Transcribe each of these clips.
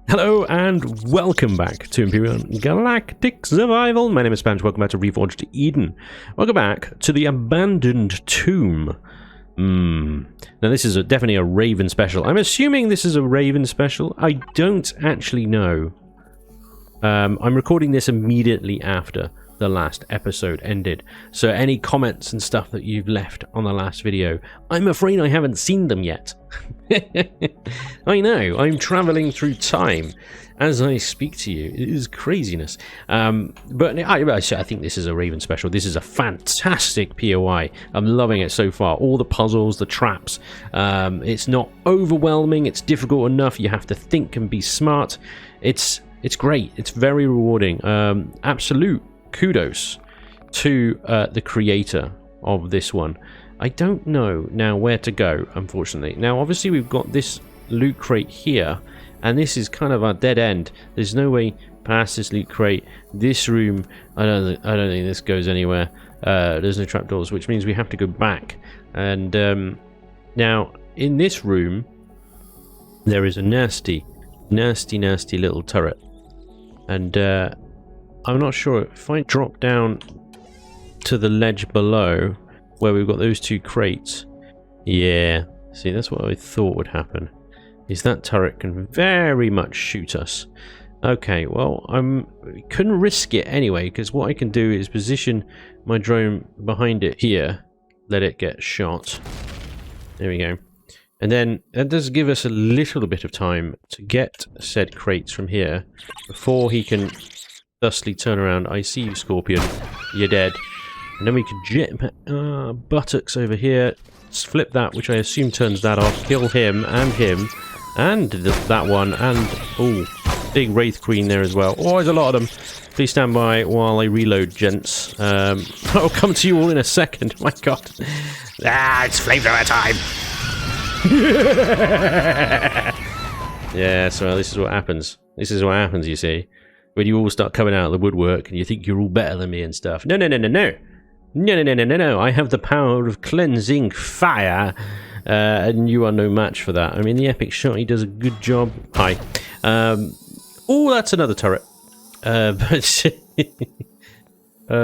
Hello and welcome back to Empyrion Galactic Survival. My name is Spanj. Welcome back to REFORGED Eden. Welcome back to the Abandoned Tomb. Now this is definitely a Raven special. I'm assuming this is a Raven special. I don't actually know. I'm recording this immediately after the last episode ended. So any comments and stuff that you've left on the last video, I'm afraid I haven't seen them yet. I know, I'm traveling through time as I speak to you. It is craziness. But I think this is a Raven special. This is a fantastic POI. I'm loving it so far. All the puzzles, the traps. It's not overwhelming. It's difficult enough. You have to think and be smart. It's great. It's very rewarding. Absolute kudos to the creator of this one. I don't know now where to go, unfortunately. Now, obviously, we've got this loot crate here, and this is kind of our dead end. There's no way past this loot crate. This room, I don't think this goes anywhere. There's no trapdoors, which means we have to go back. And now, in this room, there is a nasty little turret. And I'm not sure if I drop down to the ledge below, where we've got those two crates. Yeah, see, that's what I thought would happen, is that turret can very much shoot us. Okay, well, couldn't risk it anyway, because what I can do is position my drone behind it here, let it get shot. There we go. And then that does give us a little bit of time to get said crates from here before he can thusly turn around. I see you, Scorpion. You're dead. And then we can jet buttocks over here, flip that, which I assume turns that off, kill him, and that one, and oh, big Wraith Queen there as well. Oh, there's a lot of them. Please stand by while I reload, gents. I'll come to you all in a second. My God. It's flamethrower time. Yeah, so this is what happens. This is what happens, you see, when you all start coming out of the woodwork and you think you're all better than me and stuff. No. No. I have the power of cleansing fire, and you are no match for that. I mean, the epic shot, he does a good job. Hi. Oh, that's another turret. But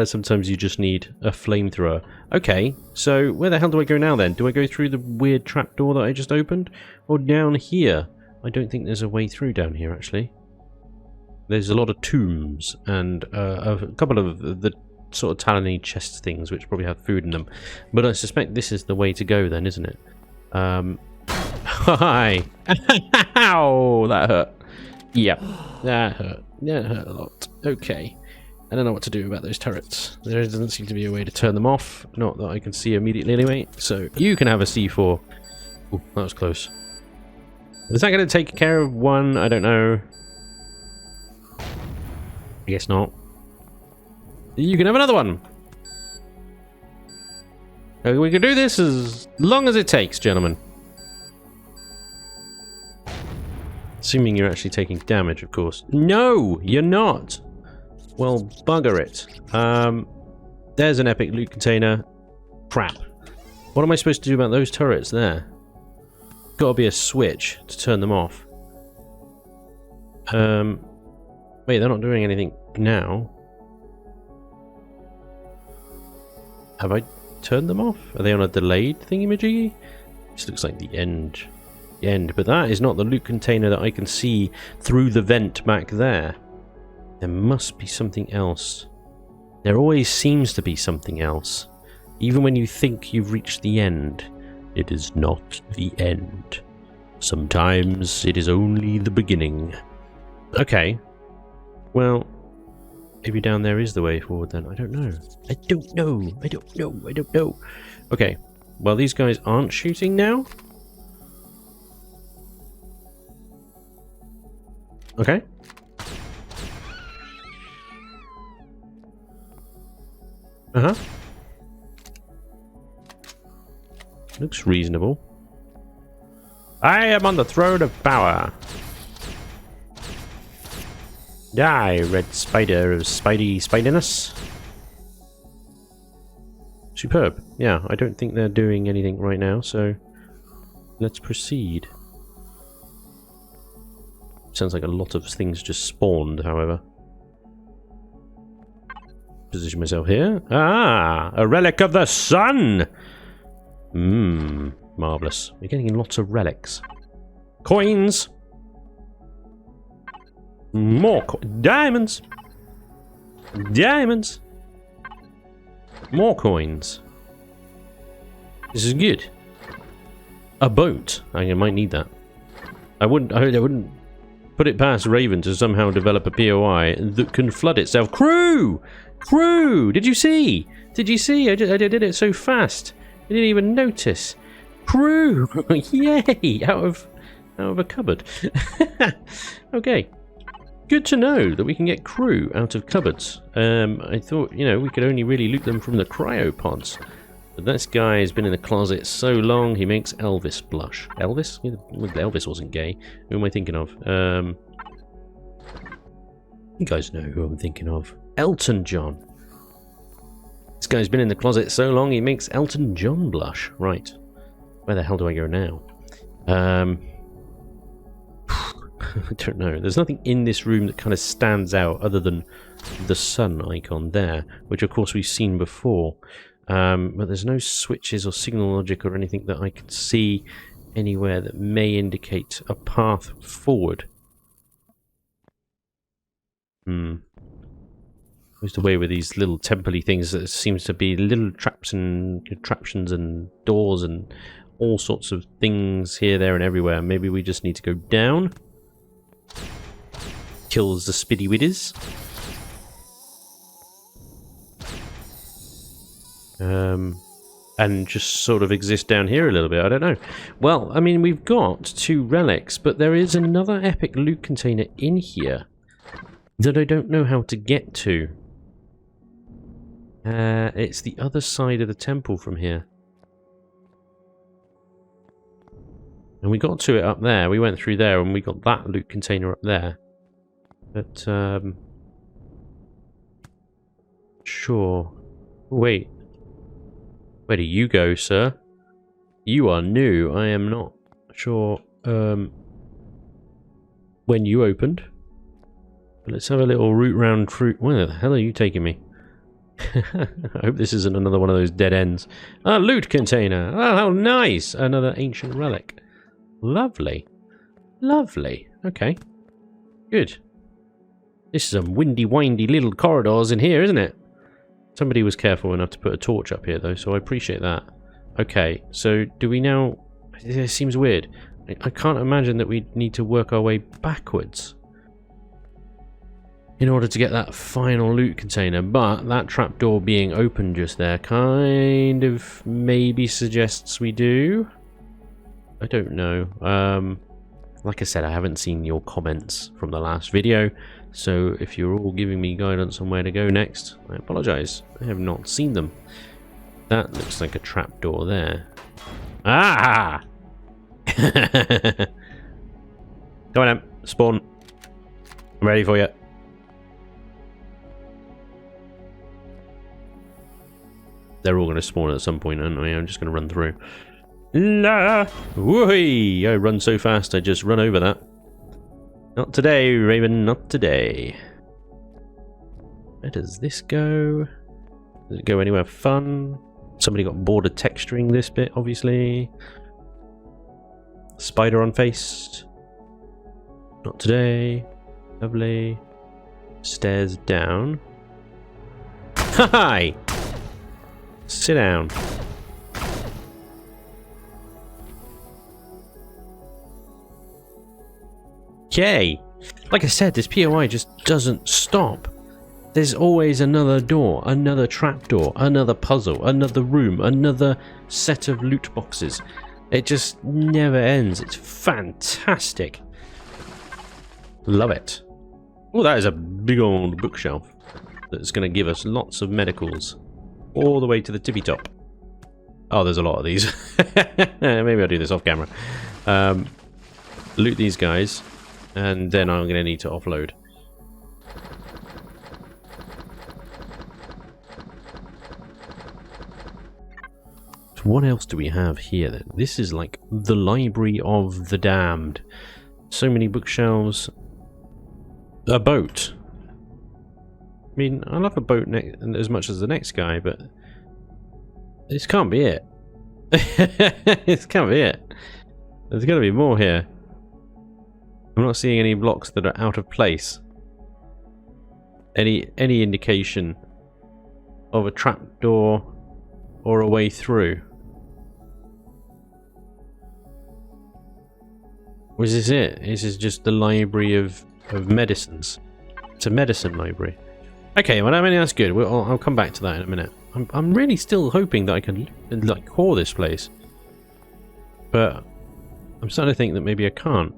sometimes you just need a flamethrower. Okay, so where the hell do I go now then? Do I go through the weird trapdoor that I just opened? Or down here? I don't think there's a way through down here, actually. There's a lot of tombs and a couple of the sort of Talon-y chest things which probably have food in them. But I suspect this is the way to go then, isn't it? Hi! Ow! That hurt. Yep, that hurt. That hurt a lot. Okay. I don't know what to do about those turrets. There doesn't seem to be a way to turn them off. Not that I can see immediately anyway. So you can have a C4. Ooh, that was close. Is that going to take care of one? I don't know. I guess not. You can have another one. We can do this as long as it takes, gentlemen. Assuming you're actually taking damage, of course. No, you're not. Well, bugger it. There's an epic loot container. Crap. What am I supposed to do about those turrets there? Gotta be a switch to turn them off. Wait, they're not doing anything now. Have I turned them off? Are they on a delayed thingy-majiggy? This looks like the end. But that is not the loot container that I can see through the vent back there. There must be something else. There always seems to be something else. Even when you think you've reached the end, it is not the end. Sometimes it is only the beginning. Okay. Well, maybe down there is the way forward then. I don't know. I don't know. Okay. Well, these guys aren't shooting now. Okay. Uh-huh. Looks reasonable. I am on the throne of power. Die, red spider of spidiness. Superb. Yeah, I don't think they're doing anything right now, so let's proceed. Sounds like a lot of things just spawned, however. Position myself here. Ah! A relic of the sun! Mmm. Marvellous. We're getting lots of relics. Coins! More diamonds! Diamonds! More coins. This is good. A boat. I might need that. I wouldn't put it past Raven to somehow develop a POI that can flood itself. Crew! Crew! Did you see? Did you see? I did it so fast. I didn't even notice. Crew! Yay! Out of a cupboard. Okay. Good to know that we can get crew out of cupboards. I thought, you know, we could only really loot them from the cryopods. But this guy has been in the closet so long, he makes Elvis blush. Elvis? Elvis wasn't gay. Who am I thinking of? You guys know who I'm thinking of. Elton John. This guy's been in the closet so long, he makes Elton John blush. Right. Where the hell do I go now? I don't know. There's nothing in this room that kind of stands out other than the sun icon there, which of course we've seen before. But there's no switches or signal logic or anything that I can see anywhere that may indicate a path forward. Who's the way with these little temple-y things that seems to be little traps and contraptions and doors and all sorts of things here, there and everywhere. Maybe we just need to go down. Kills the spiddy widdies. And just sort of exist down here a little bit. I don't know. Well, I mean, we've got 2 relics, but there is another epic loot container in here that I don't know how to get to. It's the other side of the temple from here. And we got to it up there. We went through there and we got that loot container up there. But, sure. Wait. Where do you go, sir? You are new. I am not sure, when you opened. But let's have a little route round through. Where the hell are you taking me? I hope this isn't another one of those dead ends. A loot container. Oh, how nice. Another ancient relic. Lovely. Lovely. Okay. Good. This is some windy, windy little corridors in here, isn't it? Somebody was careful enough to put a torch up here, though, so I appreciate that. Okay, so do we now... It seems weird. I can't imagine that we need to work our way backwards in order to get that final loot container, but that trapdoor being open just there kind of maybe suggests we do. I don't know. Like I said, I haven't seen your comments from the last video, so if you're all giving me guidance on where to go next, I apologise. I have not seen them. That looks like a trapdoor there. Ah! Come on, Em. Spawn. I'm ready for you. They're all going to spawn at some point, aren't they? I'm just going to run through. La! Woohoo! I run so fast, I just run over that. Not today, Raven, not today. Where does this go? Does it go anywhere fun? Somebody got bored of texturing this bit, obviously. Spider on face. Not today. Lovely. Stairs down. Hi! Sit down. Okay. Like I said, this POI just doesn't stop. There's always another door, another trapdoor, another puzzle, another room, another set of loot boxes. It just never ends. It's fantastic. Love it. Oh, that is a big old bookshelf that's going to give us lots of medicals all the way to the tippy top. Oh, there's a lot of these. Maybe I'll do this off camera. Loot these guys, and then I'm going to need to offload. So what else do we have here then? This is like the library of the damned. So many bookshelves. A boat. I mean, I love a boat as much as the next guy, but this can't be it. This can't be it. There's got to be more here. I'm not seeing any blocks that are out of place. Any indication of a trapdoor or a way through? Or is this it? This is just the library of medicines. It's a medicine library. Okay, well, I mean, that's good. I'll come back to that in a minute. I'm really still hoping that I can like core this place, but I'm starting to think that maybe I can't.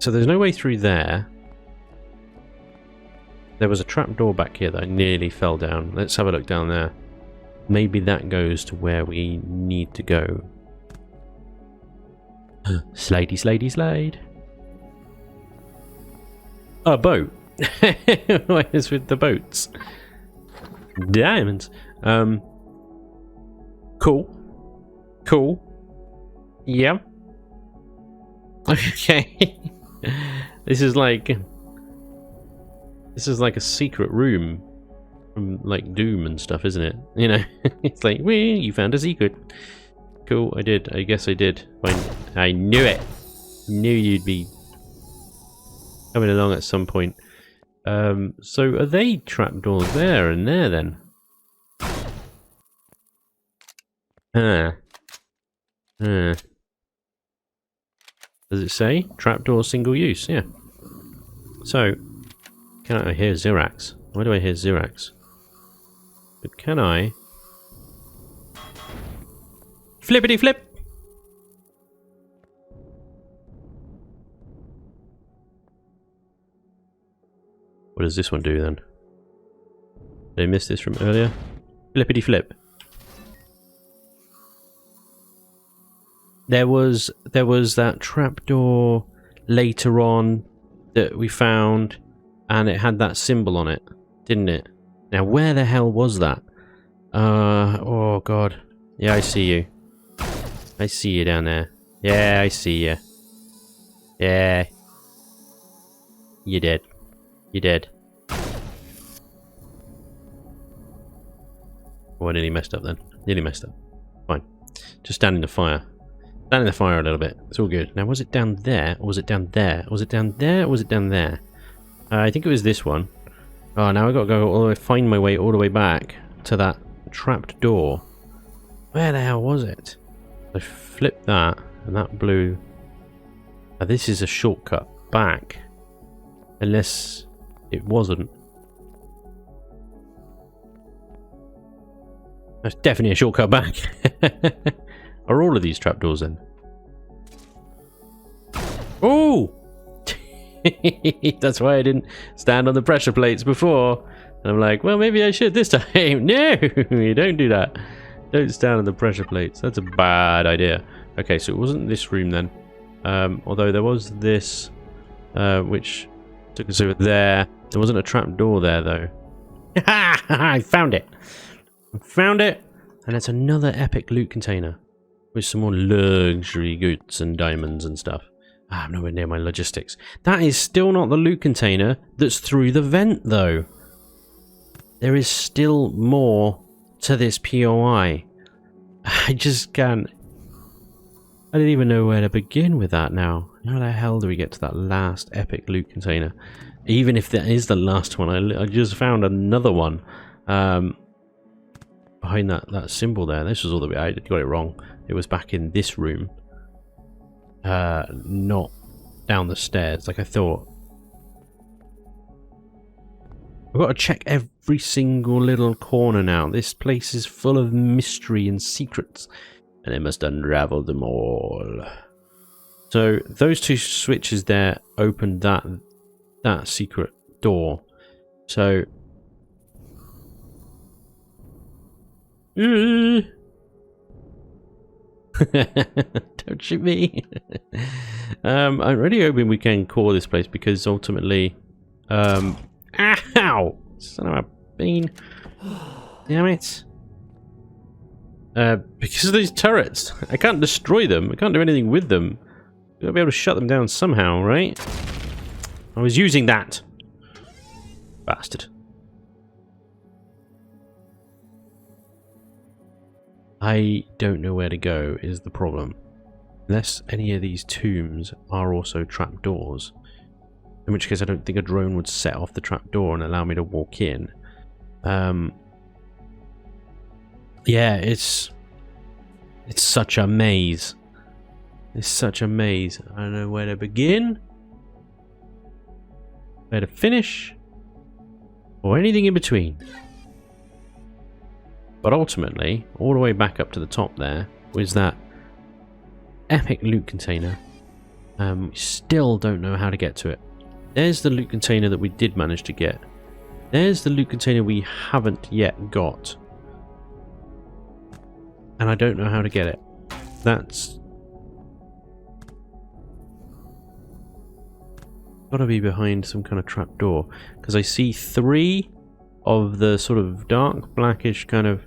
So there's no way through there. There was a trapdoor back here that I nearly fell down. Let's have a look down there. Maybe that goes to where we need to go. Slidey, slidey, slide. A boat. What is with the boats? Diamonds. Cool. Cool. Yeah. Okay. This is like a secret room from like Doom and stuff, isn't it? You know, it's like, wee, you found a secret. Cool, I did. I guess I did. I knew it. Knew you'd be coming along at some point. So are they trapdoors there and there then? Does it say trapdoor single use? Yeah. So can I hear Xerax? Why do I hear Xerax? But can I flippity flip? What does this one do then? Did I miss this from earlier? Flippity flip. There was that trapdoor later on that we found, and it had that symbol on it, didn't it? Now where the hell was that? Oh god. Yeah, I see you. I see you down there. Yeah, I see you. Yeah. You dead. You dead. Oh, I nearly messed up then. Nearly messed up. Fine. Just stand in the fire. Stand in the fire a little bit. It's all good. Now, was it down there? Or was it down there? Was it down there? Or was it down there? I think it was this one. Oh, now I've got to go all the way, find my way all the way back to that trapped door. Where the hell was it? I flipped that, and that blew. Now, this is a shortcut back. Unless it wasn't. That's definitely a shortcut back. Are all of these trapdoors in? Oh! That's why I didn't stand on the pressure plates before. And I'm like, well, maybe I should this time. No, you don't do that. Don't stand on the pressure plates. That's a bad idea. Okay, so it wasn't this room then. Although there was this, which took us over there. There wasn't a trap door there though. I found it. I found it. And it's another epic loot container with some more luxury goods and diamonds and stuff. I'm nowhere near my logistics. That is still not the loot container that's through the vent though. There is still more to this POI. I just can't. I didn't even know where to begin with that now. How the hell do we get to that last epic loot container? Even if that is the last one, I just found another one behind that symbol there. This was all the way. I got it wrong. It was back in this room, not down the stairs like I thought. I've got to check every single little corner now. This place is full of mystery and secrets, and I must unravel them all. So those two switches there opened that secret door. So don't shoot me. I'm really hoping we can core this place because ultimately ow! Son of a bean. Damn it. Because of these turrets. I can't destroy them. I can't do anything with them. Gotta be able to shut them down somehow, right? I was using that. Bastard. I don't know where to go is the problem. Unless any of these tombs are also trapdoors. In which case I don't think a drone would set off the trapdoor and allow me to walk in. Yeah, it's such a maze. It's such a maze. I don't know where to begin, where to finish, or anything in between. But ultimately, all the way back up to the top there was that epic loot container. We still don't know how to get to it. There's the loot container that we did manage to get. There's the loot container we haven't yet got. And I don't know how to get it. That's gotta be behind some kind of trapdoor. Because I see 3 of the sort of dark blackish kind of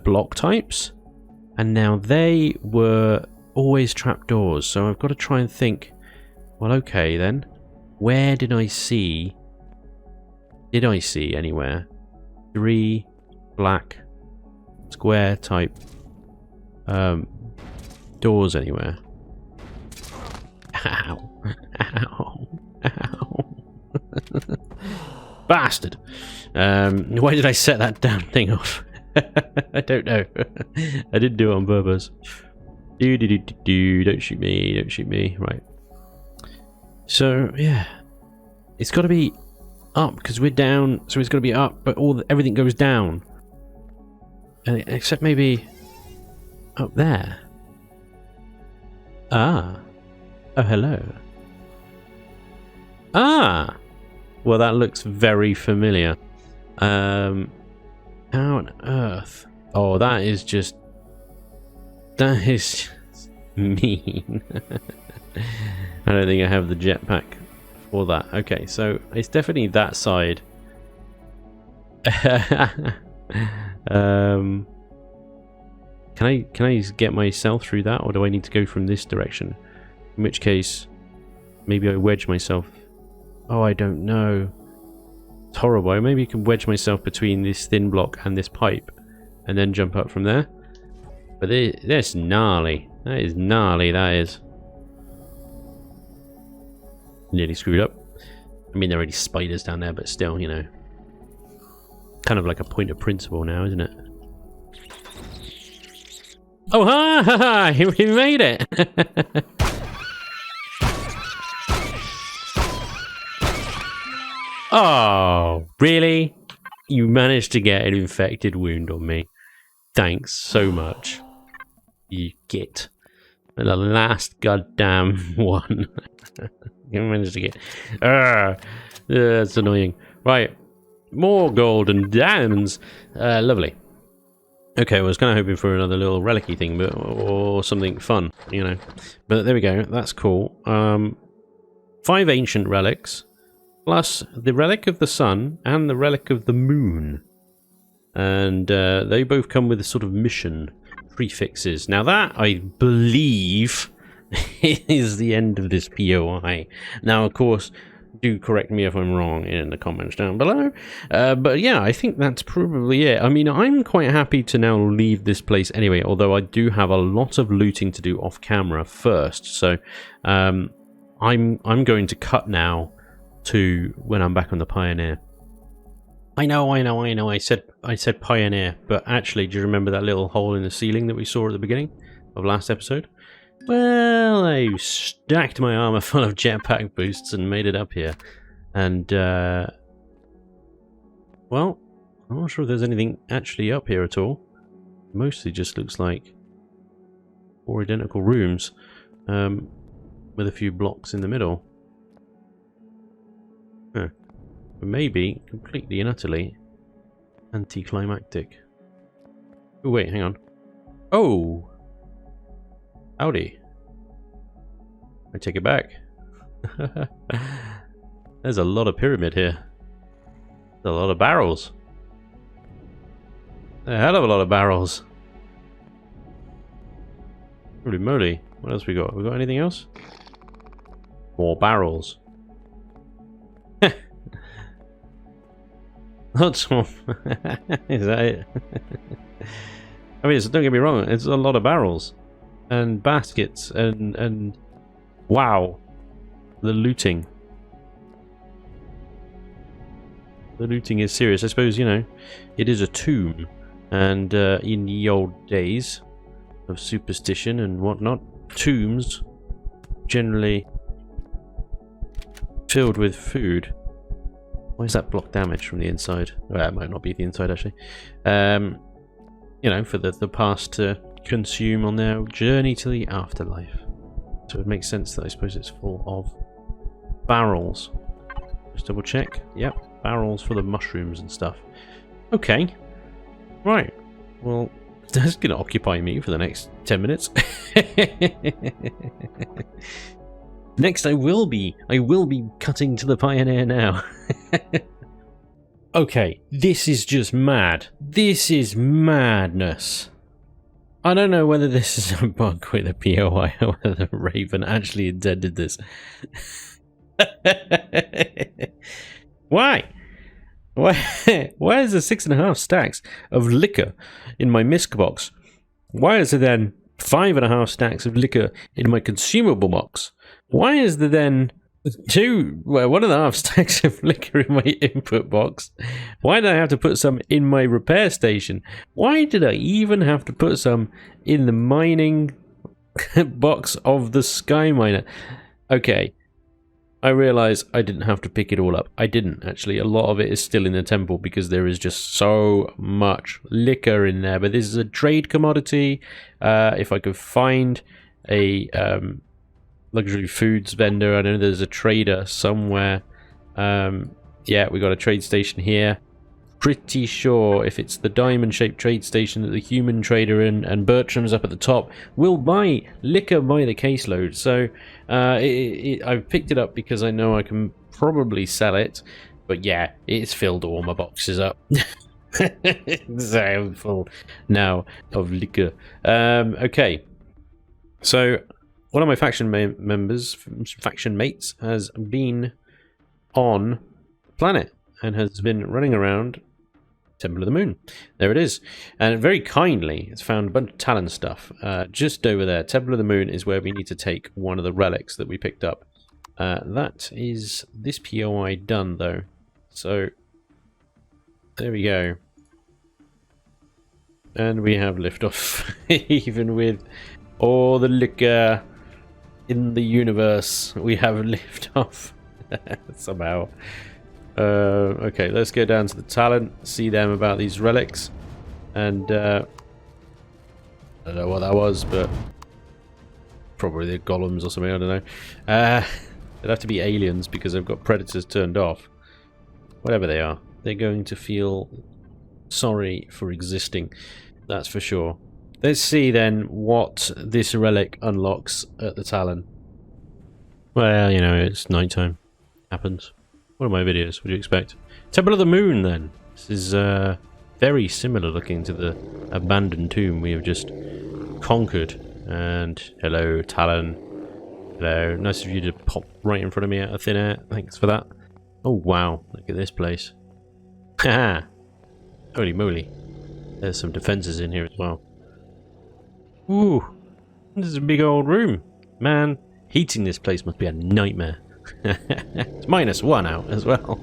block types. And now they were always trapdoors. So I've got to try and think, well, okay then. Where did I see? Did I see anywhere 3 black square type doors anywhere? Ow. Ow. Ow. Bastard. Why did I set that damn thing off? I don't know. I didn't do it on purpose. Don't shoot me, don't shoot me. Right. So, yeah. It's got to be up, because we're down, so it's got to be up, but everything goes down. Except maybe up there. Ah. Oh, hello. Ah! Well, that looks very familiar. How on earth? Oh, that is just... That is just mean. I don't think I have the jetpack for that. Okay, so it's definitely that side. Can I get myself through that, or do I need to go from this direction? In which case, maybe I wedge myself. Oh, I don't know. It's horrible. Maybe you can wedge myself between this thin block and this pipe, and then jump up from there. But that's gnarly. That is gnarly. That is. Nearly screwed up. I mean, there are already spiders down there, but still, you know. Kind of like a point of principle now, isn't it? Oh, ha ha ha! We made it! Oh, really? You managed to get an infected wound on me. Thanks so much. You git. The last goddamn one. You managed to get... that's annoying. Right. More gold and diamonds. Lovely. Okay, I was kind of hoping for another little relic-y thing, but or something fun, you know. But there we go. That's cool. 5 ancient relics, plus the relic of the sun and the relic of the moon. And they both come with a sort of mission prefixes. Now that, I believe, is the end of this POI. Now, of course, do correct me if I'm wrong in the comments down below. But yeah, I think that's probably it. I mean, I'm quite happy to now leave this place anyway, although I do have a lot of looting to do off camera first. So I'm going to cut now to when I'm back on the Pioneer. I know. I said Pioneer, but actually, do you remember that little hole in the ceiling that we saw at the beginning of last episode? Well, I stacked my armor full of jetpack boosts and made it up here. And, well, I'm not sure if there's anything actually up here at all. Mostly just looks like 4 identical rooms, with a few blocks in the middle. Huh. But maybe completely and utterly anticlimactic. Oh, wait, hang on. Oh! Howdy. I take it back. There's a lot of pyramid here. There's a lot of barrels. A hell of a lot of barrels. Holy moly. What else we got? We got anything else? More barrels. Lots more. Is that it? I mean, don't get me wrong, it's a lot of barrels and baskets and wow, the looting. The looting is serious. I suppose, you know, it is a tomb, and in the old days of superstition and whatnot, tombs generally filled with food. Why is that block damage from the inside? Well, that might not be the inside actually. You know, for the past to consume on their journey to the afterlife. So it makes sense that I suppose it's full of barrels. Just double check. Yep, barrels for the mushrooms and stuff. Okay. Right. Well, that's going to occupy me for the next 10 minutes. Next, I will be cutting to the Pioneer now. Okay, this is just mad. This is madness. I don't know whether this is a bug with a POI or whether Raven actually intended this. Why? Why is there 6.5 stacks of liquor in my misc box? Why is there then 5.5 stacks of liquor in my consumable box? Why is there then 1.5 stacks of liquor in my input box? Why did I have to put some in my repair station? Why did I even have to put some in the mining box of the Sky Miner? Okay, I realize I didn't have to pick it all up. I didn't, actually. A lot of it is still in the temple because there is just so much liquor in there. But this is a trade commodity. If I could find a luxury foods vendor, I know there's a trader somewhere. Yeah, we got a trade station here. Pretty sure if it's the diamond-shaped trade station that the human trader and Bertram's up at the top will buy liquor by the caseload. So I've picked it up because I know I can probably sell it. But yeah, it's filled all my boxes up. So I'm full now of liquor. Okay, so one of my faction mates has been on the planet and has been running around Temple of the Moon. There it is. And very kindly, it's found a bunch of Talon stuff. Just over there, Temple of the Moon is where we need to take one of the relics that we picked up. That is this POI done, though. So, there we go. And we have liftoff. Even with all the liquor in the universe, we have liftoff. Somehow. Okay, let's go down to the Talon, see them about these relics, and I don't know what that was, but probably the golems or something, I don't know. They'd have to be aliens because I've got predators turned off. Whatever they are, they're going to feel sorry for existing, that's for sure. Let's see then what this relic unlocks at the Talon. Well, you know, it's nighttime. Happens. What are my videos? What do you expect? Temple of the Moon, then. This is very similar looking to the abandoned tomb we have just conquered. And hello, Talon. Hello. Nice of you to pop right in front of me out of thin air. Thanks for that. Oh, wow. Look at this place. Haha. Holy moly. There's some defenses in here as well. Ooh. This is a big old room. Man, heating this place must be a nightmare. It's -1 out as well.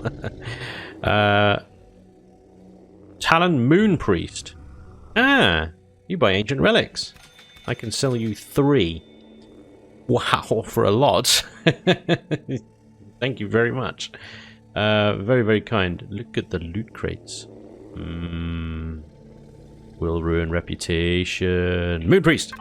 Talon Moon Priest. Ah, you buy ancient relics. I can sell you 3. Wow, for a lot. Thank you very much. Very, very kind. Look at the loot crates. Will ruin reputation. Moon Priest!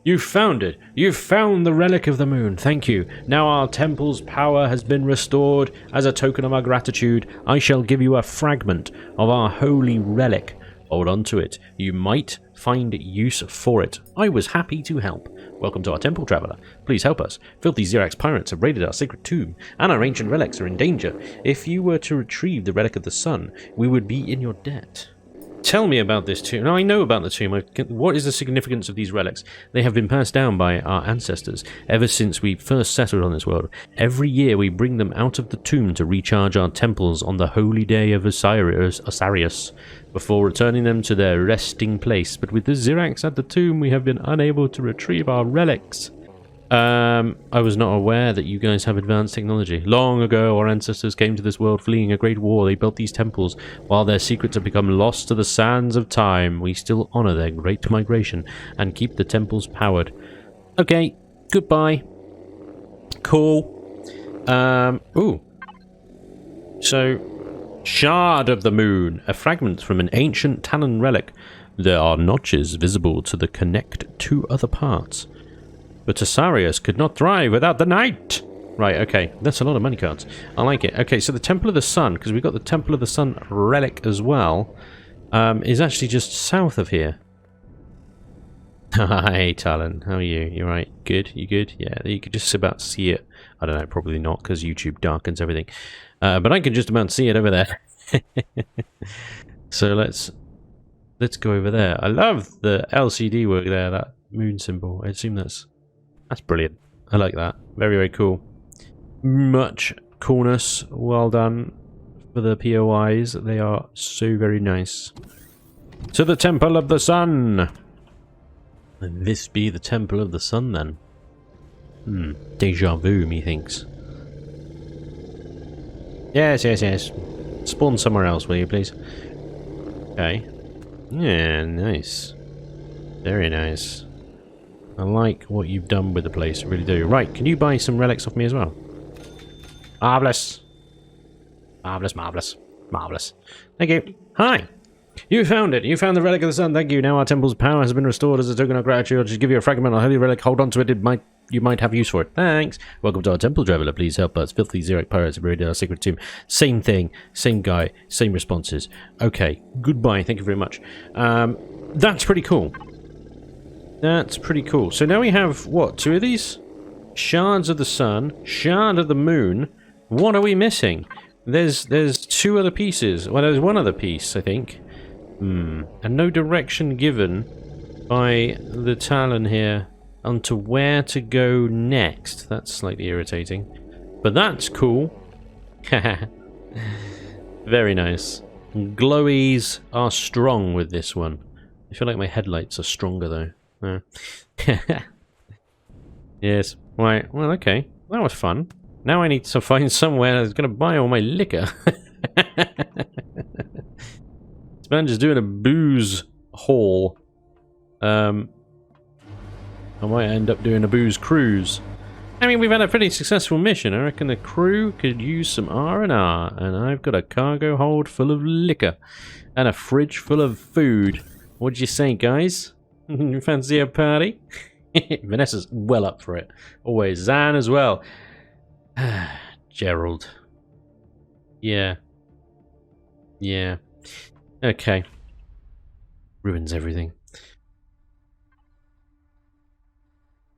You found it! You found the relic of the moon, thank you. Now our temple's power has been restored. As a token of our gratitude, I shall give you a fragment of our holy relic. Hold on to it. You might find use for it. I was happy to help. Welcome to our temple, traveller. Please help us. Filthy Xerax pirates have raided our sacred tomb, and our ancient relics are in danger. If you were to retrieve the relic of the sun, we would be in your debt. Tell me about this tomb. Now, I know about the tomb. What is the significance of these relics? They have been passed down by our ancestors ever since we first settled on this world. Every year we bring them out of the tomb to recharge our temples on the holy day of Osiris, before returning them to their resting place. But with the Xerax at the tomb, we have been unable to retrieve our relics. I was not aware that you guys have advanced technology. Long ago, our ancestors came to this world fleeing a great war. They built these temples. While their secrets have become lost to the sands of time, we still honor their great migration and keep the temples powered. Okay, goodbye. Cool. Ooh. So, Shard of the Moon, a fragment from an ancient Talon relic. There are notches visible to connect two other parts. But Osiris could not thrive without the night. Right, okay. That's a lot of money cards. I like it. Okay, so the Temple of the Sun, because we've got the Temple of the Sun relic as well, is actually just south of here. Hi, Talon. How are you? You right? Good? You good? Yeah, you could just about see it. I don't know, probably not, because YouTube darkens everything. But I can just about see it over there. So let's go over there. I love the LCD work there, that moon symbol. I assume that's brilliant. I like that. Very, very cool. Much coolness. Well done for the POIs. They are so very nice. To the Temple of the Sun. And this be the Temple of the Sun then? Deja vu, methinks. Yes, yes, yes. Spawn somewhere else, will you, please? Okay. Yeah, nice. Very nice. I like what you've done with the place, I really do. Right, can you buy some relics off me as well? Marvellous. Marvellous, marvellous, marvellous. Thank you. Hi. You found it. You found the Relic of the Sun. Thank you. Now our temple's power has been restored as a token of gratitude. I'll just give you a fragment of holy relic. Hold on to it. You might have use for it. Thanks. Welcome to our temple, traveler. Please help us. Filthy Xerac pirates have raided our secret tomb. Same thing. Same guy. Same responses. Okay. Goodbye. Thank you very much. That's pretty cool. That's pretty cool. So now we have, what, two of these? Shards of the Sun, Shard of the Moon. What are we missing? There's two other pieces. Well, there's one other piece, I think. And no direction given by the Talon here onto where to go next. That's slightly irritating. But that's cool. Very nice. Glowies are strong with this one. I feel like my headlights are stronger though. Yes. Right. Well, okay. That was fun. Now I need to find somewhere that's going to buy all my liquor. Spanj is doing a booze haul. I might end up doing a booze cruise. I mean, we've had a pretty successful mission. I reckon the crew could use some R&R, and I've got a cargo hold full of liquor and a fridge full of food. What'd you say, guys? You fancy a party? Vanessa's well up for it. Always. Zan as well. Gerald. Yeah. Yeah. Okay. Ruins everything.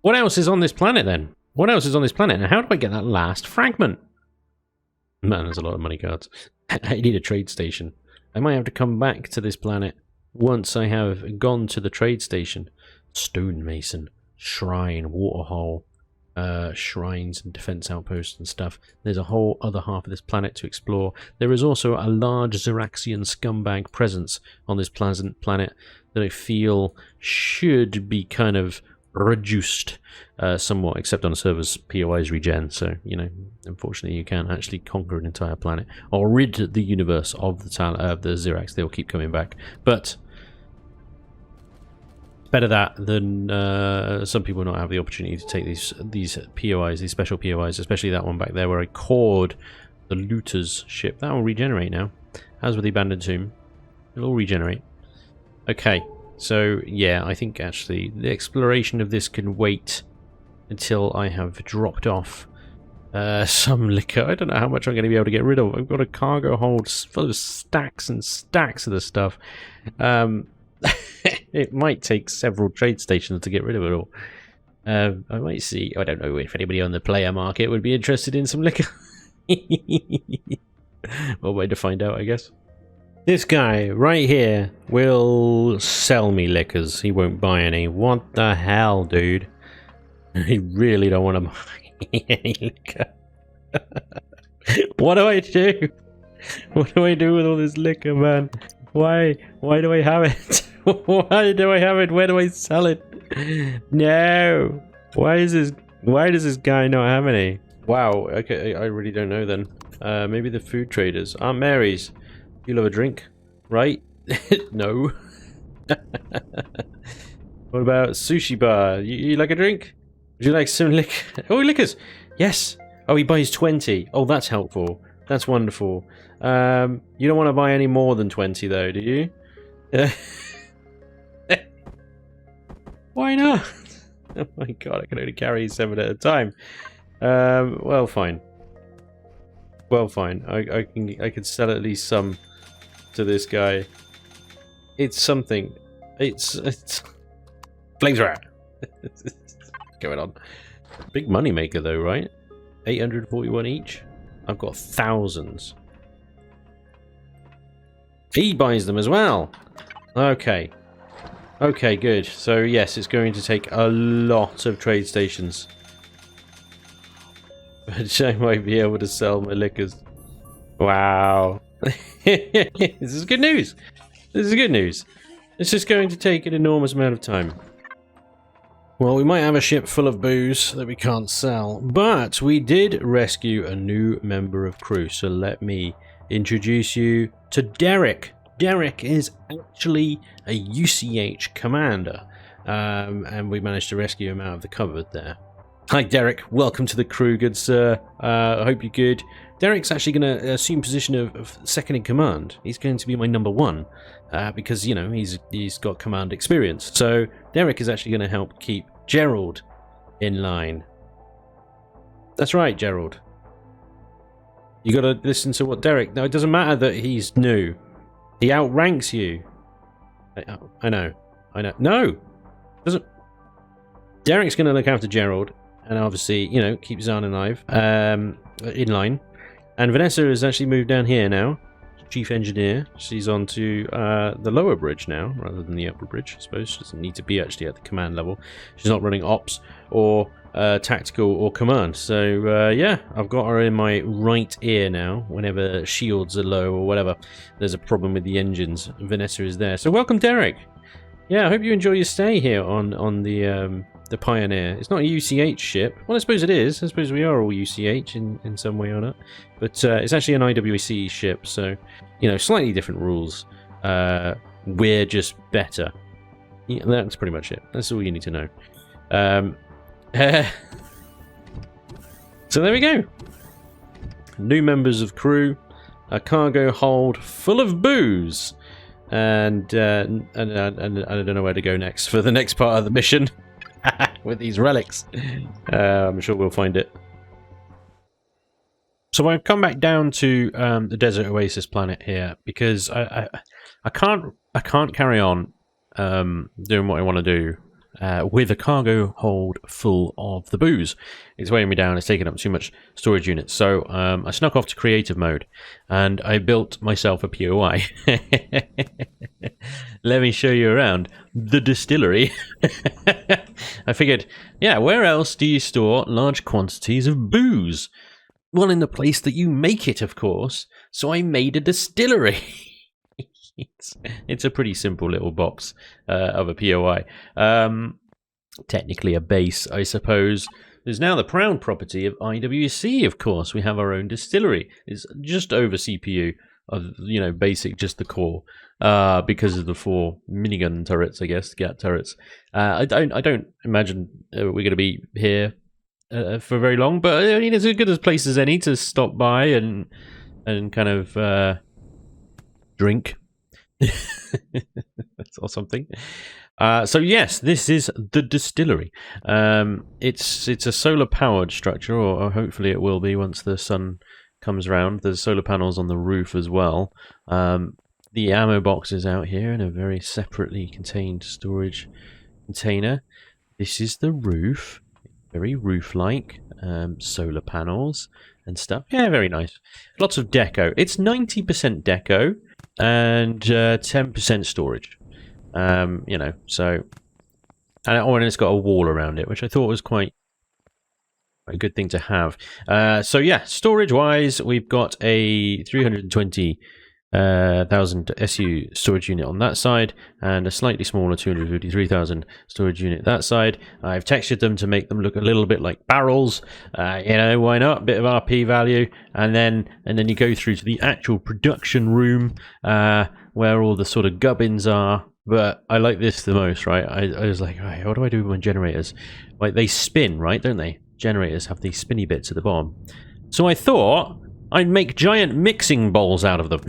What else is on this planet then? What else is on this planet? And how do I get that last fragment? Man, there's a lot of money cards. I need a trade station. I might have to come back to this planet once I have gone to the trade station. Stonemason, shrine, waterhole, shrines and defense outposts and stuff. There's a whole other half of this planet to explore. There is also a large Xeraxian scumbag presence on this pleasant planet that I feel should be kind of reduced somewhat, except on a server's POIs regen. So, you know, unfortunately you can't actually conquer an entire planet or rid the universe of the Xerax. They'll keep coming back. But better that than some people not have the opportunity to take these POIs, these special POIs, especially that one back there where I cored the looter's ship. That will regenerate now, as with the abandoned tomb. It'll all regenerate. Okay, so yeah, I think actually the exploration of this can wait until I have dropped off some liquor. I don't know how much I'm going to be able to get rid of. I've got a cargo hold full of stacks and stacks of the stuff. It might take several trade stations to get rid of it all. I might see. I don't know if anybody on the player market would be interested in some liquor. Well, way to find out, I guess. This guy right here will sell me liquors. He won't buy any. What the hell, dude? I really don't want to buy any liquor. What do I do? What do I do with all this liquor, man? Why do I have it? Why do I have it? Where do I sell it? No. Why does this guy not have any? Wow. Okay, I really don't know then. Maybe the food traders. Aunt Mary's. You love a drink, right? No. What about sushi bar? You like a drink? Would you like some liquor? Oh, liquors. Yes. Oh, he buys 20. Oh, that's helpful. That's wonderful. You don't want to buy any more than 20 though, do you? Why not? Oh my god, I can only carry 7 at a time. Well, fine. Well, fine. I could sell at least some to this guy. It's something. It's flamethrower. What's going on? Big money maker though, right? 841 each. I've got thousands. He buys them as well. Okay. Okay, good. So yes, it's going to take a lot of trade stations. But I might be able to sell my liquors. Wow. This is good news. This is good news. It's just going to take an enormous amount of time. Well, we might have a ship full of booze that we can't sell, but we did rescue a new member of crew, so let me introduce you to Derek. Derek is actually a UCH commander, and we managed to rescue him out of the cupboard there. Hi Derek, welcome to the crew, good sir. I hope you're good. Derek's actually going to assume position of second in command. He's going to be my number 1 because, you know, he's got command experience. So Derek is actually going to help keep Gerald in line. That's right, Gerald. You got to listen to what Derek... No, it doesn't matter that he's new. He outranks you. I know. No! Doesn't... Derek's going to look after Gerald and obviously, you know, keep Zahn alive, in line. And Vanessa has actually moved down here now. Chief engineer. She's on to the lower bridge now, rather than the upper bridge, I suppose. She doesn't need to be actually at the command level. She's not running ops or tactical or command. So, yeah, I've got her in my right ear now. Whenever shields are low or whatever, there's a problem with the engines. Vanessa is there. So, welcome, Derek. Yeah, I hope you enjoy your stay here on the Pioneer. It's not a UCH ship. Well, I suppose it is. I suppose we are all UCH in some way or not. But it's actually an IWC ship, so, you know, slightly different rules. We're just better. Yeah, that's pretty much it. That's all you need to know. So there we go. New members of crew. A cargo hold full of booze. And I don't know where to go next for the next part of the mission. With these relics. I'm sure we'll find it. So I've come back down to the desert oasis planet here because I can't carry on doing what I want to do with a cargo hold full of the booze. It's weighing me down. It's taking up too much storage units. So I snuck off to creative mode and I built myself a POI. Let me show you around the distillery. I figured, yeah, where else do you store large quantities of booze? Well, in the place that you make it, of course. So I made a distillery. It's a pretty simple little box of a POI. Technically a base, I suppose. It's now the proud property of IWC, of course. We have our own distillery. It's just over CPU, you know, basic, just the core. Because of the 4 minigun turrets, I guess, GAT turrets. I don't imagine we're going to be here for very long, but I mean, it's as good a place as any to stop by and kind of drink or something. So yes, this is the distillery. It's a solar powered structure, or hopefully it will be once the sun comes around. There's solar panels on the roof as well. The ammo box is out here in a very separately contained storage container. This is the roof, very roof-like, solar panels and stuff. Yeah, very nice. Lots of deco. It's 90% deco. and 10% storage. You know, so and it's got a wall around it, which I thought was quite a good thing to have. So yeah, storage wise, we've got a 320,000 SU storage unit on that side, and a slightly smaller 253,000 storage unit that side. I've textured them to make them look a little bit like barrels. You know, why not? Bit of RP value, and then you go through to the actual production room where all the sort of gubbins are. But I like this the most, right? I was like, right, what do I do with my generators? Like, they spin, right? Don't they? Generators have these spinny bits at the bottom. So I thought I'd make giant mixing bowls out of them.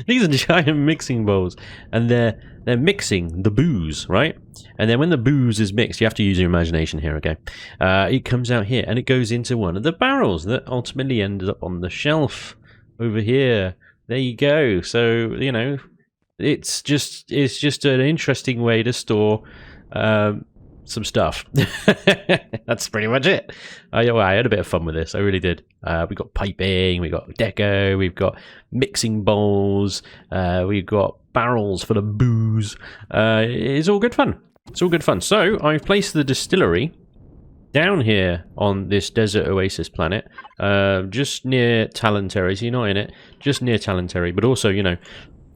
These are giant mixing bowls, and they're mixing the booze, right? And then when the booze is mixed, you have to use your imagination here, okay? It comes out here, and it goes into one of the barrels that ultimately ends up on the shelf over here. There you go. So, you know, it's just an interesting way to store some stuff. That's pretty much it. I had a bit of fun with this. I really did. We got piping, we got deco, we've got mixing bowls, we've got barrels for the booze. It's all good fun. It's all good fun. So I've placed the distillery down here on this desert oasis planet, just near Talon Terry. So you're not in it, just near Talon Terry, but also, you know,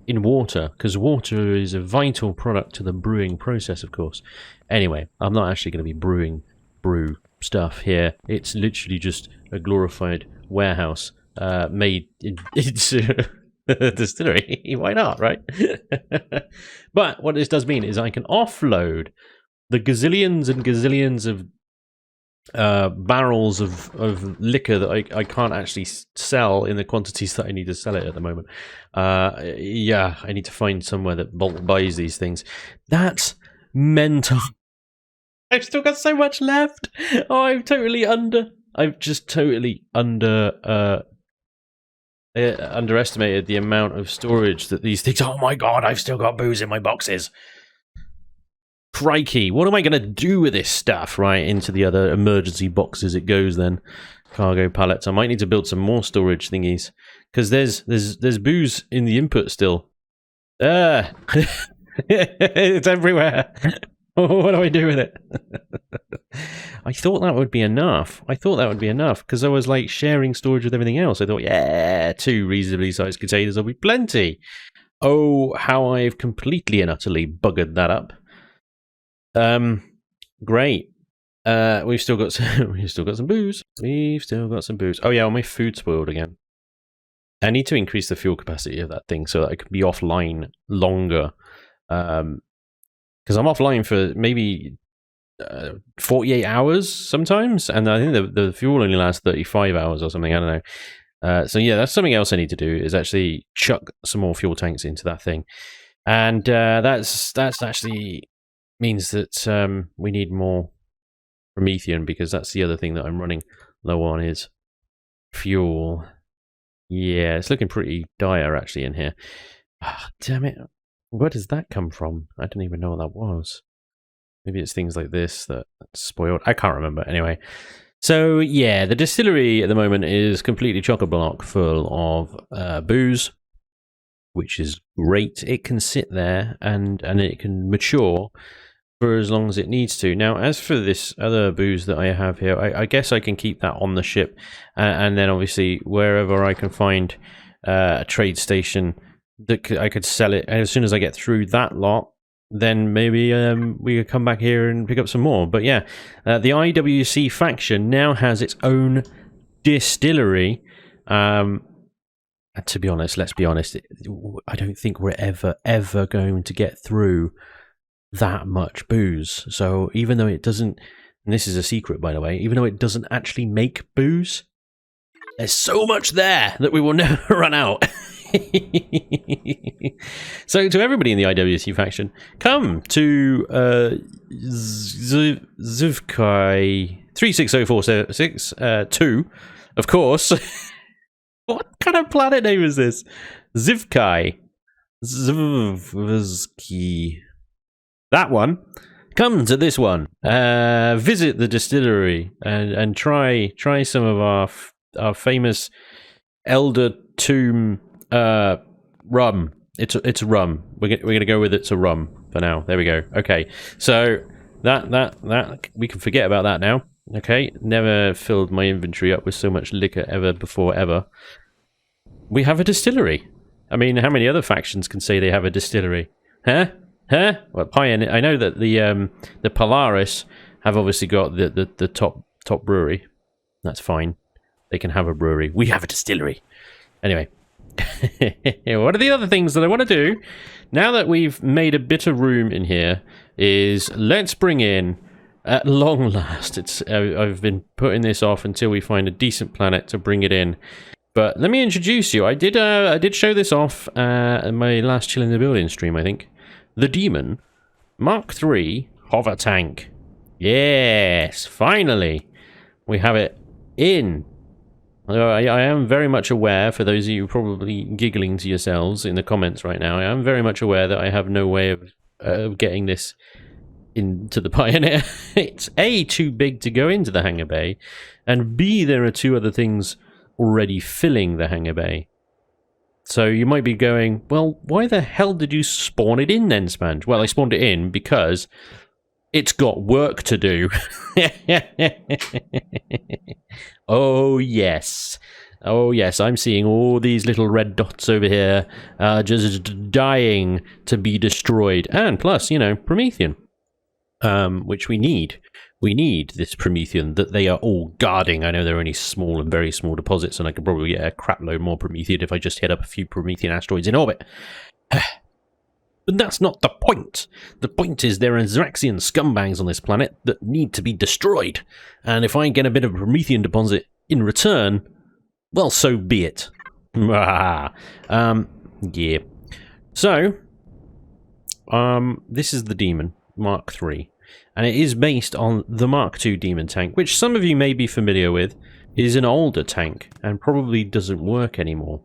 in water, because water is a vital product to the brewing process, of course. Anyway, I'm not actually going to be brew stuff here. It's literally just a glorified warehouse made into a distillery. Why not, right? But what this does mean is I can offload the gazillions and gazillions of barrels of liquor that I can't actually sell in the quantities that I need to sell it at the moment. Yeah, I need to find somewhere that bulk buys these things. That's mental. I've still got so much left. Oh, I've just totally underestimated the amount of storage that these things. Oh my god, I've still got booze in my boxes. Crikey, what am I going to do with this stuff? Right, into the other emergency boxes it goes then. Cargo pallets. I might need to build some more storage thingies, because there's booze in the input still. It's everywhere. What do I do with it? I thought that would be enough. Because I was like sharing storage with everything else. I thought, yeah, 2 reasonably sized containers will be plenty. Oh, how I've completely and utterly buggered that up. Great. We've still got some booze. Oh yeah, my food spoiled again. I need to increase the fuel capacity of that thing so that I can be offline longer. Because I'm offline for maybe 48 hours sometimes, and I think the fuel only lasts 35 hours or something. I don't know. So yeah, that's something else I need to do, is actually chuck some more fuel tanks into that thing, and that's actually means that we need more Promethean, because that's the other thing that I'm running low on is fuel. Yeah, it's looking pretty dire actually in here. Ah, damn it. Where does that come from? I don't even know what that was. Maybe it's things like this that spoiled. I can't remember. Anyway. So, yeah, the distillery at the moment is completely chock-a-block full of booze, which is great. It can sit there and it can mature for as long as it needs to. Now, as for this other booze that I have here, I guess I can keep that on the ship, and then obviously wherever I can find a trade station that I could sell it, and as soon as I get through that lot, then maybe we could come back here and pick up some more. But yeah, the IWC faction now has its own distillery. And to be honest, let's be honest, I don't think we're ever going to get through that much booze. So even though it doesn't, and this is a secret by the way, even though it doesn't actually make booze, there's so much there that we will never run out. So to everybody in the IWC faction, come to Zivkai 360476 2, of course. What kind of planet name is this? Zivkai. Zivki. That one. Come to this one. Visit the distillery and try some of our famous Elder Tomb rum. It's a rum. We're gonna go with it's a rum for now. There we go. Okay, so that we can forget about that now. Okay, never filled my inventory up with so much liquor ever before ever. We have a distillery. I mean, how many other factions can say they have a distillery? Huh? Huh? Well, Pioneer. I know that the Polaris have obviously got the top brewery. That's fine. They can have a brewery. We have a distillery. Anyway, what are the other things that I want to do now that we've made a bit of room in here? Is let's bring in, at long last. I've been putting this off until we find a decent planet to bring it in. But let me introduce you. I did show this off in my last Chill in the Building stream, I think. The Demon Mark III Hover Tank. Yes, finally we have it in. I am very much aware, for those of you probably giggling to yourselves in the comments right now, I am very much aware that I have no way of getting this into the Pioneer. It's A, too big to go into the hangar bay, and B, there are two other things already filling the hangar bay. So you might be going, well, why the hell did you spawn it in then, Spanj? Well, I spawned it in because it's got work to do. Oh, yes. Oh, yes. I'm seeing all these little red dots over here just dying to be destroyed. And plus, you know, Promethean, which we need. We need this Promethean that they are all guarding. I know they're only small and very small deposits, and I could probably get a crap load more Promethean if I just hit up a few Promethean asteroids in orbit. But that's not the point. The point is there are Zraxian scumbags on this planet that need to be destroyed. And if I get a bit of a Promethean deposit in return, well, so be it. Yeah. So, this is the Demon Mark III. And it is based on the Mark II Demon tank, which some of you may be familiar with. It is an older tank and probably doesn't work anymore.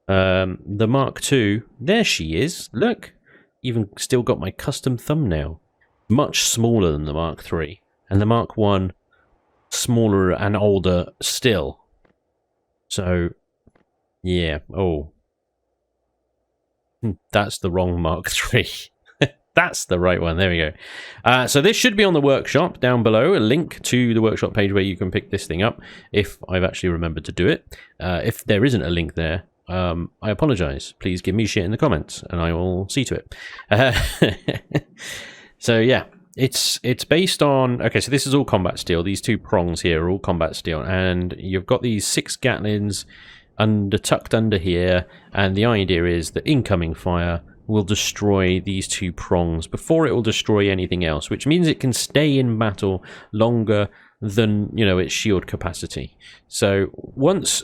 The Mark II, there she is. Look. Even still got my custom thumbnail. Much smaller than the Mark III. And the Mark I, smaller and older still. So, yeah. Oh. That's the wrong Mark III. That's the right one. There we go. So this should be on the workshop down below. A link to the workshop page where you can pick this thing up, if I've actually remembered to do it. If there isn't a link there, I apologize. Please give me shit in the comments and I will see to it. So yeah, it's based on, okay, so this is all combat steel. These two prongs here are all combat steel, and you've got these 6 Gatlins tucked under here, and the idea is that incoming fire will destroy these 2 prongs before it will destroy anything else, which means it can stay in battle longer than, you know, its shield capacity. So once,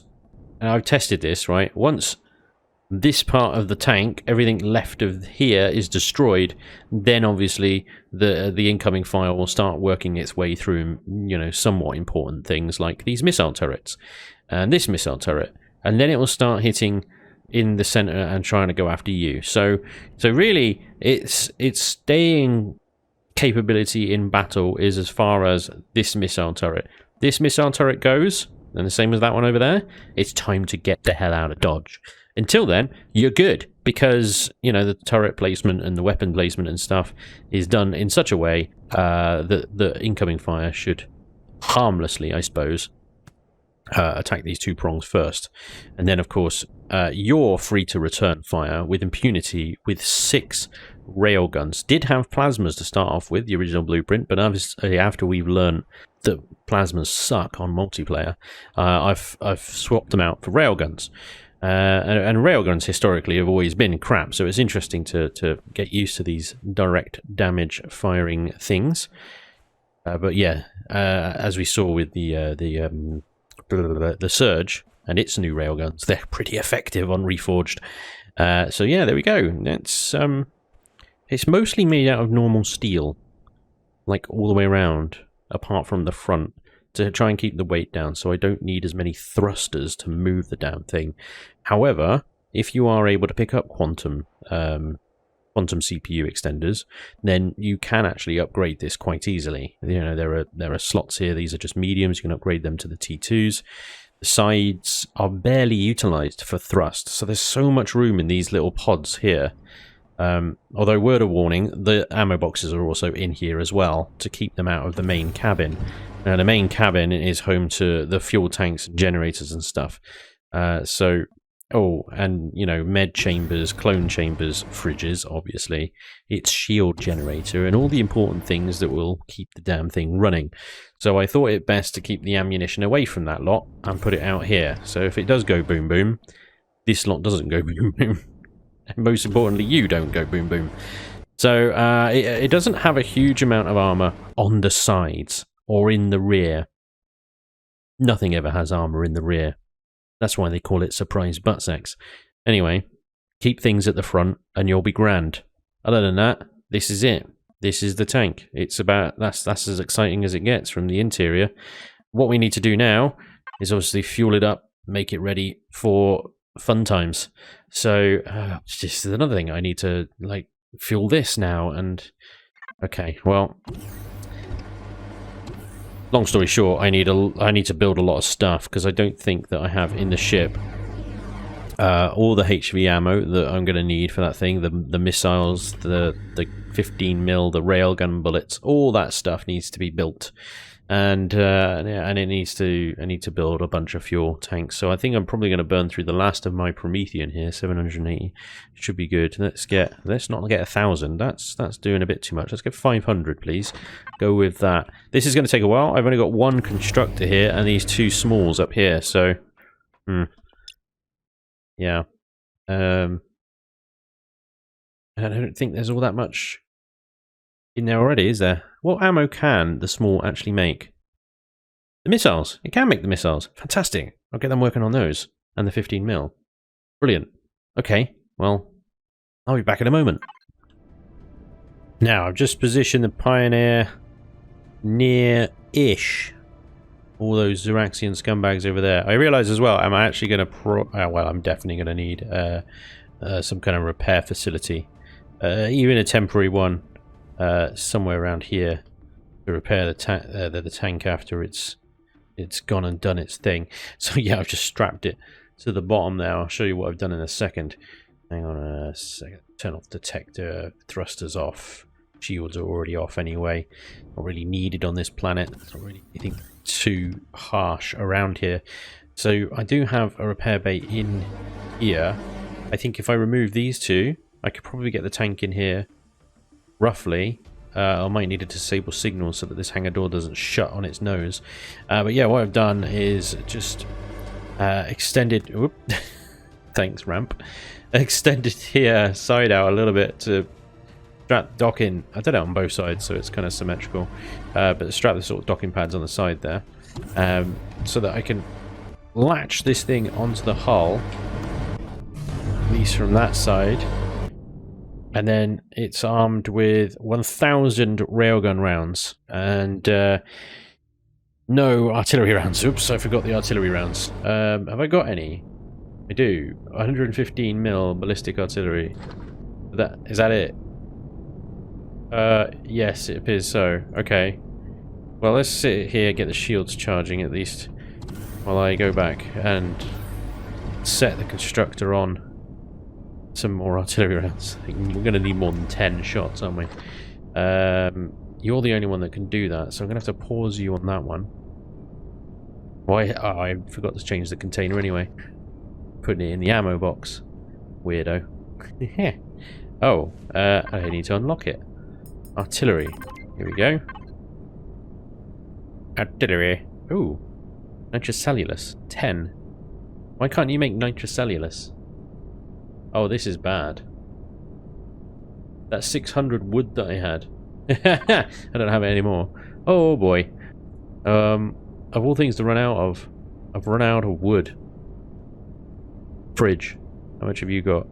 and I've tested this, right? Once this part of the tank, everything left of here is destroyed, then obviously the incoming fire will start working its way through, you know, somewhat important things like these missile turrets and this missile turret, and then it will start hitting in the center and trying to go after you. So really, its staying capability in battle is as far as this missile turret. This missile turret goes, and the same as that one over there, it's time to get the hell out of Dodge. Until then, you're good, because, you know, the turret placement and the weapon placement and stuff is done in such a way that the incoming fire should harmlessly, I suppose, attack these 2 prongs first. And then, of course, you're free to return fire with impunity with 6 railguns. Did have plasmas to start off with, the original blueprint, but obviously after we've learned that plasmas suck on multiplayer, I've swapped them out for railguns. And railguns historically have always been crap, so it's interesting to get used to these direct damage firing things. But yeah, as we saw with the Surge and its new railguns, they're pretty effective on Reforged. So yeah, there we go. It's mostly made out of normal steel, like all the way around, apart from the front, to try and keep the weight down, so I don't need as many thrusters to move the damn thing. However, if you are able to pick up quantum CPU extenders, then you can actually upgrade this quite easily. You know, there are slots here. These are just mediums. You can upgrade them to the T2s. The sides are barely utilized for thrust, so there's so much room in these little pods here. Although, word of warning, the ammo boxes are also in here as well to keep them out of the main cabin. Now, the main cabin is home to the fuel tanks, generators and stuff. Oh, and, you know, med chambers, clone chambers, fridges, obviously. Its shield generator, and all the important things that will keep the damn thing running. So I thought it best to keep the ammunition away from that lot and put it out here. So if it does go boom boom, this lot doesn't go boom boom. And most importantly, you don't go boom boom. So it doesn't have a huge amount of armor on the sides or in the rear. Nothing ever has armor in the rear. That's why they call it surprise butt sex. Anyway, keep things at the front and you'll be grand. Other than that, this is it. This is the tank. It's about, that's as exciting as it gets from the interior. What we need to do now is obviously fuel it up, make it ready for fun times. So, this is another thing. I need to, like, fuel this now, and... Okay, well... Long story short, I need to build a lot of stuff, because I don't think that I have in the ship all the HV ammo that I'm going to need for that thing, the missiles, the 15mm, the railgun bullets, all that stuff needs to be built. And it needs to, I need to build a bunch of fuel tanks. So I think I'm probably going to burn through the last of my Promethean here. 780 should be good. Let's not get 1,000. That's doing a bit too much. Let's get 500, please. Go with that. This is going to take a while. I've only got one constructor here and these two smalls up here. So, yeah. And I don't think there's all that much in there already, is there? What ammo can the small actually make? The missiles. It can make the missiles. Fantastic. I'll get them working on those. And the 15mm. Brilliant. Okay, well, I'll be back in a moment. Now, I've just positioned the Pioneer near-ish all those Xeraxian scumbags over there. I realise as well, I'm actually going to well, I'm definitely going to need some kind of repair facility. Even a temporary one. Somewhere around here to repair the tank after it's gone and done its thing. So yeah, I've just strapped it to the bottom there. I'll show you what I've done in a second. Hang on a second. Turn off detector, thrusters off, shields are already off anyway. Not really needed on this planet. It's not really anything too harsh around here. So I do have a repair bay in here. I think if I remove these two, I could probably get the tank in here. Roughly, I might need to disable signal so that this hangar door doesn't shut on its nose. But yeah, what I've done is just extended. Whoop, thanks, ramp. Extended here side out a little bit to strap the dock in. I did it on both sides, so it's kind of symmetrical. But strap the sort of docking pads on the side there, so that I can latch this thing onto the hull. At least from that side. And then it's armed with 1,000 railgun rounds and no artillery rounds. Oops, I forgot the artillery rounds. Have I got any? I do. 115mm ballistic artillery. Is that it? Yes, it appears so. Okay. Well, let's sit here, get the shields charging at least, while I go back and set the constructor on. Some more artillery rounds. We're going to need more than 10 shots, aren't we? You're the only one that can do that, so I'm going to have to pause you on that one. Why? Oh, I forgot to change the container anyway. Putting it in the ammo box. Weirdo. Oh, I need to unlock it. Artillery. Here we go. Artillery. Ooh. Nitrocellulose. 10. Why can't you make nitrocellulose? Oh, this is bad. That 600 wood that I had. I don't have it anymore. Oh boy. Of all things to run out of, I've run out of wood. Fridge. How much have you got?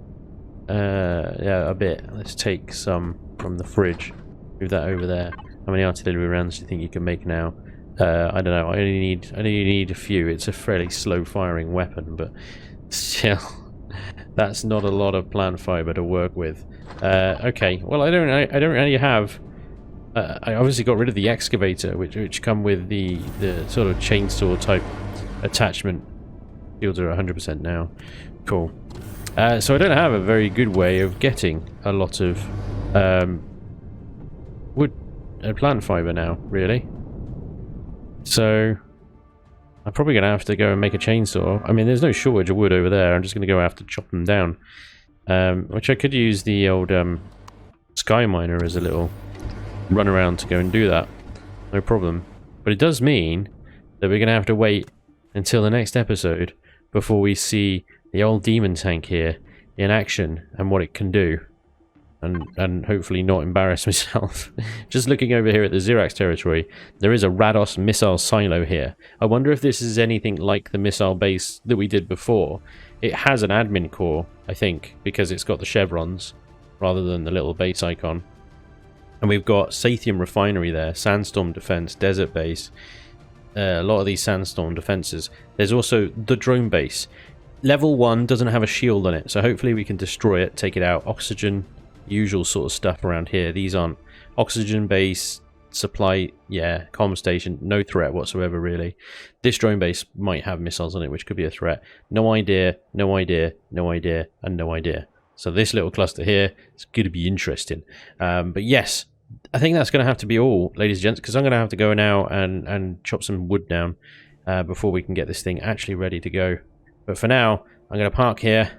Yeah, a bit. Let's take some from the fridge. Move that over there. How many artillery rounds do you think you can make now? I don't know. I only need a few. It's a fairly slow firing weapon, but still. That's not a lot of plant fiber to work with. Okay, well I don't really have. I obviously got rid of the excavator, which come with the sort of chainsaw type attachment Fields are 100% now. Cool. So I don't have a very good way of getting a lot of wood and plant fiber now, really. So I'm probably going to have to go and make a chainsaw. I mean, there's no shortage of wood over there. I'm just going to go have to chop them down. Which I could use the old sky miner as a little run around to go and do that. No problem. But it does mean that we're going to have to wait until the next episode before we see the old demon tank here in action and what it can do. And hopefully not embarrass myself. Just looking over here at the Xerax territory, there is a Rados missile silo here. I wonder if this is anything like the missile base that we did before. It has an admin core, I think, because it's got the chevrons rather than the little base icon. And we've got Sathium Refinery there, Sandstorm Defense, Desert Base. A lot of these Sandstorm defenses. There's also the drone base. Level 1 doesn't have a shield on it, so hopefully we can destroy it, take it out. Oxygen, usual sort of stuff around here. These aren't oxygen base, supply, yeah, comm station, no threat whatsoever really. This drone base might have missiles on it, which could be a threat. No idea, no idea, no idea, and no idea. So this little cluster here is going to be interesting. But yes, I think that's going to have to be all, ladies and gents, because I'm going to have to go now and chop some wood down before we can get this thing actually ready to go. But for now, I'm going to park here,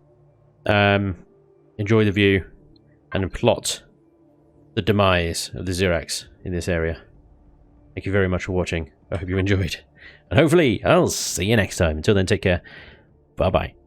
enjoy the view, and plot the demise of the Xerax in this area. Thank you very much for watching. I hope you enjoyed. And hopefully, I'll see you next time. Until then, take care. Bye-bye.